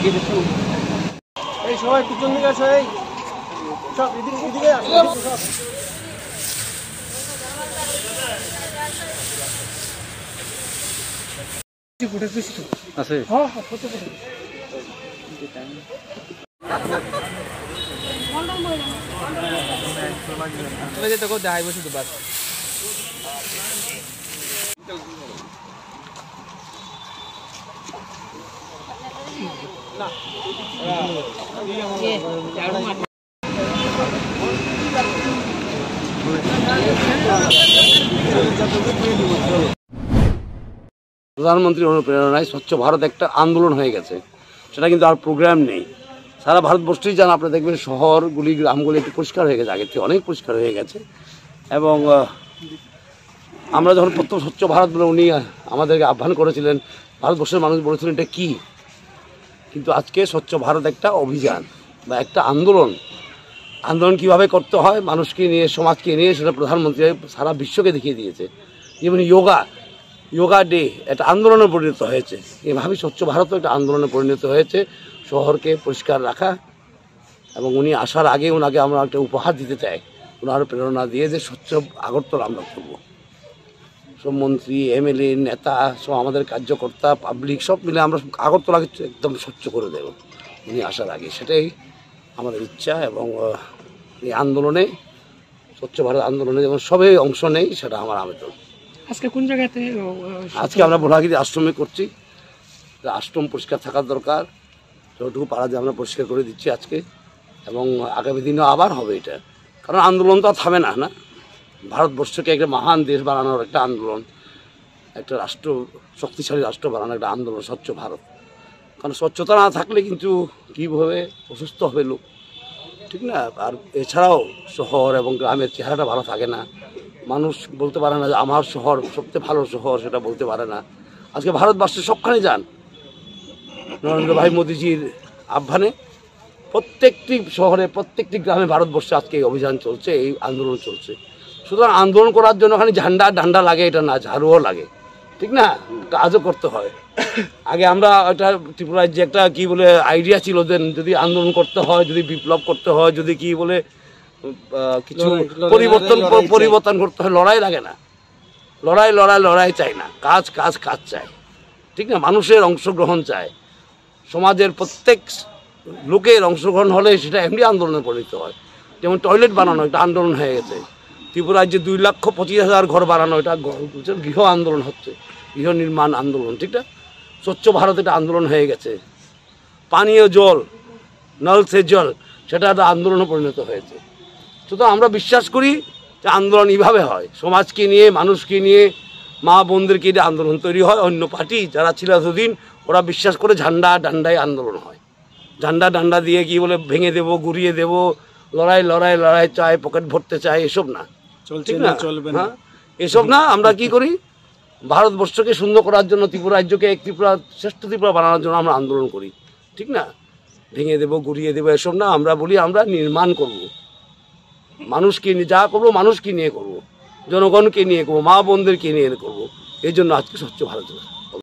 এই সবাই পিছন দিকে আসো, এই সব এদিকে আসো, সব আছে। হ্যাঁ হ্যাঁ, ফটো ফটো দেখাই বসে তো বাস না প্রধানমন্ত্রীর অনুপ্রেরণায় স্বচ্ছ ভারত একটা আন্দোলন হয়ে গেছে, সেটা কিন্তু আর প্রোগ্রাম নেই। সারা ভারতবর্ষেই যান আপনারা দেখবেন শহরগুলি গ্রামগুলি একটু পরিষ্কার হয়ে গেছে, আগের থেকে অনেক পরিষ্কার হয়ে গেছে। এবং আমরা যখন প্রথম স্বচ্ছ ভারত বলে উনি আমাদেরকে আহ্বান করেছিলেন, ভারতবর্ষের মানুষ বলেছিলেন এটা কী, কিন্তু আজকে স্বচ্ছ ভারত একটা অভিযান বা একটা আন্দোলন। আন্দোলন কীভাবে করতে হয় মানুষকে নিয়ে, সমাজকে নিয়ে, সেটা প্রধানমন্ত্রী সারা বিশ্বকে দেখিয়ে দিয়েছে। যেমন যোগা ডে একটা আন্দোলনে পরিণত হয়েছে, এভাবেই স্বচ্ছ ভারতও একটা আন্দোলনে পরিণত হয়েছে, শহরকে পরিষ্কার রাখা। এবং উনি আসার আগে ওনাকে আমরা একটা উপহার দিতে চাই, ওনার প্রেরণা দিয়ে যে স্বচ্ছ আগরতলা আমরা করবো। সব মন্ত্রী, এমএলএ, নেতা, সব আমাদের কার্যকর্তা, পাবলিক সব মিলে আমরা আগরতলাকে একদম স্বচ্ছ করে দেব উনি আসার আগে, সেটাই আমাদের ইচ্ছা। এবং এই আন্দোলনে, স্বচ্ছ ভারত আন্দোলনে যেমন সবাই অংশ নেই, সেটা আমার আবেদন। আজকে কোন জায়গাতে? আজকে আমরা ভোলাগিরি আশ্রমে করছি। আশ্রম পরিষ্কার থাকার দরকার, যতটুকু পারা যায় আমরা পরিষ্কার করে দিচ্ছি আজকে, এবং আগামী দিনেও আবার হবে এটা। কারণ আন্দোলন তো আর থামে না, না? ভারতবর্ষকে একটা মহান দেশ বানানোর একটা আন্দোলন, একটা রাষ্ট্র, শক্তিশালী রাষ্ট্র বানানোর একটা আন্দোলন স্বচ্ছ ভারত। কারণ স্বচ্ছতা না থাকলে কিন্তু কীভাবে অসুস্থ হবে লোক, ঠিক না? আর এছাড়াও শহর এবং গ্রামের চেহারাটা ভালো থাকে না, মানুষ বলতে পারে না যে আমার শহর সবচেয়ে ভালো শহর, সেটা বলতে পারে না। আজকে ভারতবর্ষের সবখানে যান, নরেন্দ্র ভাই মোদিজির আহ্বানে প্রত্যেকটি শহরে, প্রত্যেকটি গ্রামে ভারতবর্ষে আজকে এই অভিযান চলছে, এই আন্দোলন চলছে। সুতরাং আন্দোলন করার জন্য ওখানে ঝান্ডা ডান্ডা লাগে এটা না, ঝাড়ুও লাগে, ঠিক না? কাজও করতে হয়। আগে আমরা একটা ত্রিপুরা রাজ্যে একটা কী বলে আইডিয়া ছিল যে যদি আন্দোলন করতে হয়, যদি বিপ্লব করতে হয়, যদি কী বলে কিছু পরিবর্তন করতে হয়, লড়াই লাগে না, লড়াই চাই না, কাজ চাই, ঠিক না? মানুষের অংশগ্রহণ চায়, সমাজের প্রত্যেক লোকের অংশগ্রহণ হলে সেটা এমনি আন্দোলনে পরিণত হয়। যেমন টয়লেট বানানো একটা আন্দোলন হয়ে গেছে, ত্রিপুরা রাজ্যে 2,25,000 ঘর বানানো, এটা গৃহ আন্দোলন হচ্ছে, গৃহ নির্মাণ আন্দোলন, ঠিক না? স্বচ্ছ ভারত এটা আন্দোলন হয়ে গেছে। পানীয় জল, নল সে জল, সেটা একটা আন্দোলনে পরিণত হয়েছে। সুতরাং আমরা বিশ্বাস করি যে আন্দোলন এইভাবে হয়, সমাজকে নিয়ে, মানুষকে নিয়ে, মা বোনদেরকে নিয়ে আন্দোলন তৈরি হয়। অন্য পার্টি যারা ছিল এতদিন, ওরা বিশ্বাস করে ঝান্ডা ডান্ডায় আন্দোলন হয়, ঝান্ডা ডান্ডা দিয়ে কি বলে ভেঙে দেবো, গুড়িয়ে দেবো, লড়াই চায়, পকেট ভরতে চায়, এসব না, ঠিক না? হ্যাঁ, এসব না। আমরা কি করি, ভারতবর্ষকে সুন্দর করার জন্য, ত্রিপুরা রাজ্যকে এক ত্রিপুরা, শ্রেষ্ঠ ত্রিপুরা বানানোর জন্য আমরা আন্দোলন করি, ঠিক না? ভেঙে দেবো, গুড়িয়ে দেবো, এসব না। আমরা বলি আমরা নির্মাণ করব, মানুষকে নিয়ে যা করবো, মানুষকে নিয়ে করবো, জনগণকে নিয়ে করবো, মা বোনদেরকে নিয়ে করবো। এই জন্য আজকে স্বচ্ছ ভারত।